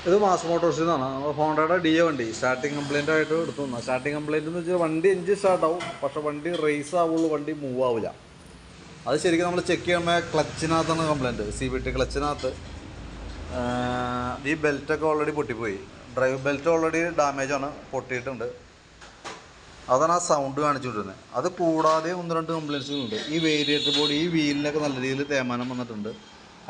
ഇത് മാസ് മോട്ടോഴ്സിൽ നിന്നാണ്. ഹോണ്ടയുടെ ഡിയോ വണ്ടി സ്റ്റാർട്ടിങ് കംപ്ലയിൻ്റ് ആയിട്ട് എടുത്തു തന്നു. സ്റ്റാർട്ടിങ് കംപ്ലയിൻ്റ് എന്ന് വെച്ചാൽ വണ്ടി എഞ്ചിൻ സ്റ്റാർട്ടാവും, പക്ഷേ വണ്ടി റേസ് ആവുള്ളൂ, വണ്ടി മൂവ് ആവില്ല. അത് ശരിക്കും നമ്മൾ ചെക്ക് ചെയ്യുമ്പോൾ ക്ലച്ചിനകത്താണ് കംപ്ലയിൻറ്റ്. CVT ക്ലച്ചിനകത്ത് ഈ ബെൽറ്റൊക്കെ ഓൾറെഡി പൊട്ടിപ്പോയി. ഡ്രൈവ് ബെൽറ്റ് ഓൾറെഡി ഡാമേജാണ്, പൊട്ടിയിട്ടുണ്ട്. അതാണ് ആ സൗണ്ട് കാണിച്ചുകൊണ്ടിരുന്നത്. അത് കൂടാതെ 1-2 കംപ്ലയിൻസുകളുണ്ട്. ഈ വേരിയേറ്റർ ബോഡി, ഈ വീലിനൊക്കെ നല്ല രീതിയിൽ തേയ്മാനം വന്നിട്ടുണ്ട്.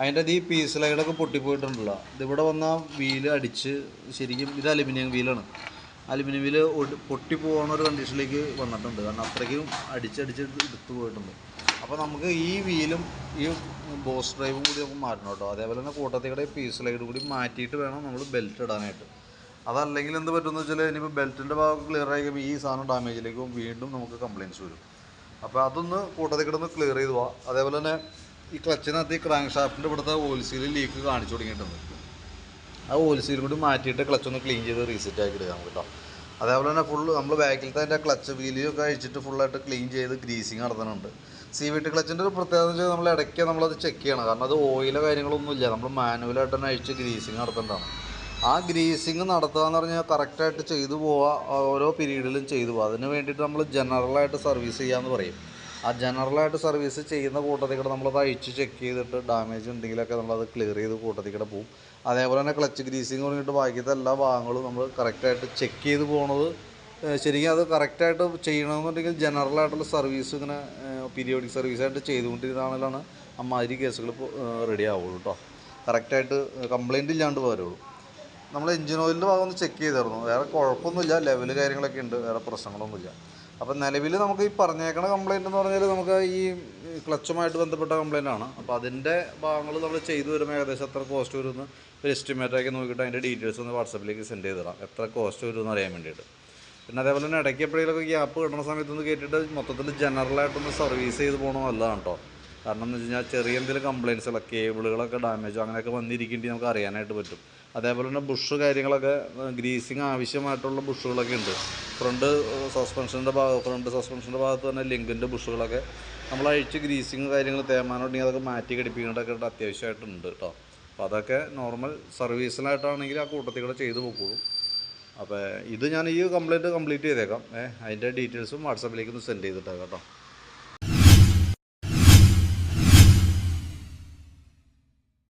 അതിൻ്റെ ഈ പീസ് ലൈഡൊക്കെ പൊട്ടിപ്പോയിട്ടുണ്ടല്ലോ. ഇതിവിടെ വന്ന വീല് അടിച്ച്, ശരിക്കും ഇത് അലുമിനിയം വീലാണ്. അലുമിനിയം വീല് പൊട്ടിപ്പോകുന്ന ഒരു കണ്ടീഷനിലേക്ക് വന്നിട്ടുണ്ട്. കാരണം അത്രയ്ക്കും അടിച്ചടിച്ച് എടുത്തു പോയിട്ടുണ്ട്. അപ്പോൾ നമുക്ക് ഈ വീലും ഈ ബോസ് ഡ്രൈവും കൂടി നമുക്ക് മാറ്റണം കേട്ടോ. അതേപോലെ തന്നെ കൂട്ടത്തിയുടെ പീസ് ലൈഡ് കൂടി മാറ്റിയിട്ട് വേണം നമ്മൾ ബെൽറ്റ് ഇടാനായിട്ട്. അതല്ലെങ്കിൽ എന്ത് പറ്റുമെന്ന് വെച്ചാൽ ഇനിയിപ്പോൾ ബെൽറ്റിൻ്റെ ഭാഗം ക്ലിയർ ആയി കഴിയുമ്പോൾ ഈ സാധനം ഡാമേജിലേക്കും വീണ്ടും നമുക്ക് കംപ്ലയിൻറ്റ്സ് വരും. അപ്പോൾ അതൊന്ന് കൂട്ടത്തിൽ കിടന്ന് ക്ലിയർ ചെയ്ത് പോവാം. അതേപോലെ തന്നെ ഈ ക്ലച്ചിനകത്ത് ഈ ക്രാങ്ക് ഷാഫ്റ്റിൻ്റെ ഇവിടുത്തെ ഓയിൽ സീൽ ലീക്ക് കാണിച്ചു തുടങ്ങിയിട്ടുണ്ട്. ആ ഓയിൽ സീൽ കൂടി മാറ്റിയിട്ട് ക്ലച്ചൊന്ന് ക്ലീൻ ചെയ്ത് റീസെറ്റ് ആക്കി എടുക്കാം കേട്ടോ. അതേപോലെ തന്നെ ഫുള്ള് നമ്മൾ ബാക്കിലത്തെ അതിൻ്റെ ക്ലച്ച് വീലിയൊക്കെ അഴിച്ചിട്ട് ഫുള്ളായിട്ട് ക്ലീൻ ചെയ്ത് ഗ്രീസിങ് നടത്തുന്നുണ്ട്. CVT ക്ലച്ചിൻ്റെ ഒരു പ്രത്യേകത എന്ന് വെച്ചാൽ നമ്മൾ ഇടയ്ക്ക് നമ്മളത് ചെക്ക് ചെയ്യണം. കാരണം അത് ഓയിലോ കാര്യങ്ങളൊന്നും ഇല്ല, നമ്മൾ മാനുവലായിട്ട് തന്നെ അഴിച്ച് ഗ്രീസിങ് നടത്തേണ്ടതാണ്. ആ ഗ്രീസിങ് നടത്തുക എന്ന് പറഞ്ഞാൽ കറക്റ്റായിട്ട് ചെയ്തു പോവുക, ഓരോ പീരീഡിലും ചെയ്തു പോവുക. അതിന് വേണ്ടിയിട്ട് നമ്മൾ ജനറലായിട്ട് സർവീസ് ചെയ്യാമെന്ന് പറയും. ആ ജനറലായിട്ട് സർവീസ് ചെയ്യുന്ന കൂട്ടത്തിൽ കൂടെ നമ്മളത് അഴിച്ച് ചെക്ക് ചെയ്തിട്ട് ഡാമേജ് ഉണ്ടെങ്കിലൊക്കെ നമ്മളത് ക്ലിയർ ചെയ്ത് കൂട്ടത്തിൽ കൂടെ പോകും. അതേപോലെ തന്നെ ക്ലച്ച് ഗ്രീസിങ് തുടങ്ങിയിട്ട് ബാക്കിയത്തെ എല്ലാ ഭാഗങ്ങളും നമ്മൾ കറക്റ്റായിട്ട് ചെക്ക് ചെയ്ത് പോകുന്നത്. ശരിക്കും അത് കറക്റ്റായിട്ട് ചെയ്യണമെന്നുണ്ടെങ്കിൽ ജനറലായിട്ടുള്ള സർവീസ് ഇങ്ങനെ പീരിയോഡിക് സർവീസായിട്ട് ചെയ്തുകൊണ്ടിരുന്നാലാണ് അമ്മാതിരി കേസുകൾ റെഡി ആവുള്ളൂ കേട്ടോ. കറക്റ്റായിട്ട് കംപ്ലയിൻ്റ് ഇല്ലാണ്ട് വരുള്ളൂ. നമ്മൾ എഞ്ചിൻ ഓയിലിൻ്റെ ഭാഗം ഒന്ന് ചെക്ക് ചെയ്തിരുന്നു. വേറെ കുഴപ്പമൊന്നുമില്ല, ലെവല് കാര്യങ്ങളൊക്കെ ഉണ്ട്, വേറെ പ്രശ്നങ്ങളൊന്നുമില്ല. അപ്പോൾ നിലവിൽ നമുക്ക് ഈ പറഞ്ഞേക്കണ കംപ്ലയിൻ്റ് എന്ന് പറഞ്ഞാൽ നമുക്ക് ഈ ക്ലച്ചുമായിട്ട് ബന്ധപ്പെട്ട കംപ്ലയിൻ്റ് ആണ്. അപ്പോൾ അതിൻ്റെ ഭാഗങ്ങൾ നമ്മൾ ചെയ്തു വരുമ്പോൾ ഏകദേശം എത്ര കോസ്റ്റ് വരുമെന്ന് ഒരു എസ്റ്റിമേറ്റാക്കി നോക്കിയിട്ട് അതിൻ്റെ ഡീറ്റെയിൽസ് ഒന്ന് വാട്സപ്പിലേക്ക് സെൻഡ് ചെയ്ത് തരാം, എത്ര കോസ്റ്റ് വരുമെന്ന് അറിയാൻ വേണ്ടിയിട്ട്. പിന്നെ അതേപോലെ തന്നെ ഇടയ്ക്ക് എപ്പോഴെങ്കിലൊക്കെ ഗ്യാപ്പ് കിട്ടുന്ന സമയത്തൊന്ന് കേട്ടിട്ട് മൊത്തത്തിൽ ജനറലായിട്ടൊന്ന് സർവീസ് ചെയ്ത് പോകണം നല്ലതാണ് കേട്ടോ. കാരണം എന്ന് വെച്ച് കഴിഞ്ഞാൽ ചെറിയ എന്തെങ്കിലും കംപ്ലയിൻസുകളൊക്കെ കേബിളുകളൊക്കെ ഡാമേജോ അങ്ങനെയൊക്കെ വന്നിരിക്കേണ്ടി നമുക്ക് അറിയാനായിട്ട് പറ്റും. അതേപോലെ തന്നെ ബുഷ് കാര്യങ്ങളൊക്കെ ഗ്രീസിങ് ആവശ്യമായിട്ടുള്ള ബുഷുകളൊക്കെ ഉണ്ട്. ഫ്രണ്ട് സസ്പെൻഷൻ്റെ ഭാഗത്ത് തന്നെ ലിങ്കിൻ്റെ ബുഷുകളൊക്കെ നമ്മൾ അഴിച്ച് ഗ്രീസിങ് കാര്യങ്ങൾ തേയ്മാനം ഉണ്ടെങ്കിൽ അതൊക്കെ മാറ്റി ഘടിപ്പിക്കേണ്ടതൊക്കെ അത്യാവശ്യമായിട്ടുണ്ട് കേട്ടോ. അപ്പോൾ അതൊക്കെ നോർമൽ സർവീസിനായിട്ടാണെങ്കിൽ ആ കൂട്ടത്തിൽ കൂടെ ചെയ്ത് പോയിക്കോളും. അപ്പോൾ ഇത് ഞാൻ ഈ കംപ്ലയിൻറ്റ് കംപ്ലീറ്റ് ചെയ്തേക്കാം. അതിൻ്റെ ഡീറ്റെയിൽസും വാട്സാപ്പിലേക്ക് ഒന്ന് സെൻഡ് ചെയ്തിട്ടേക്കാം കേട്ടോ.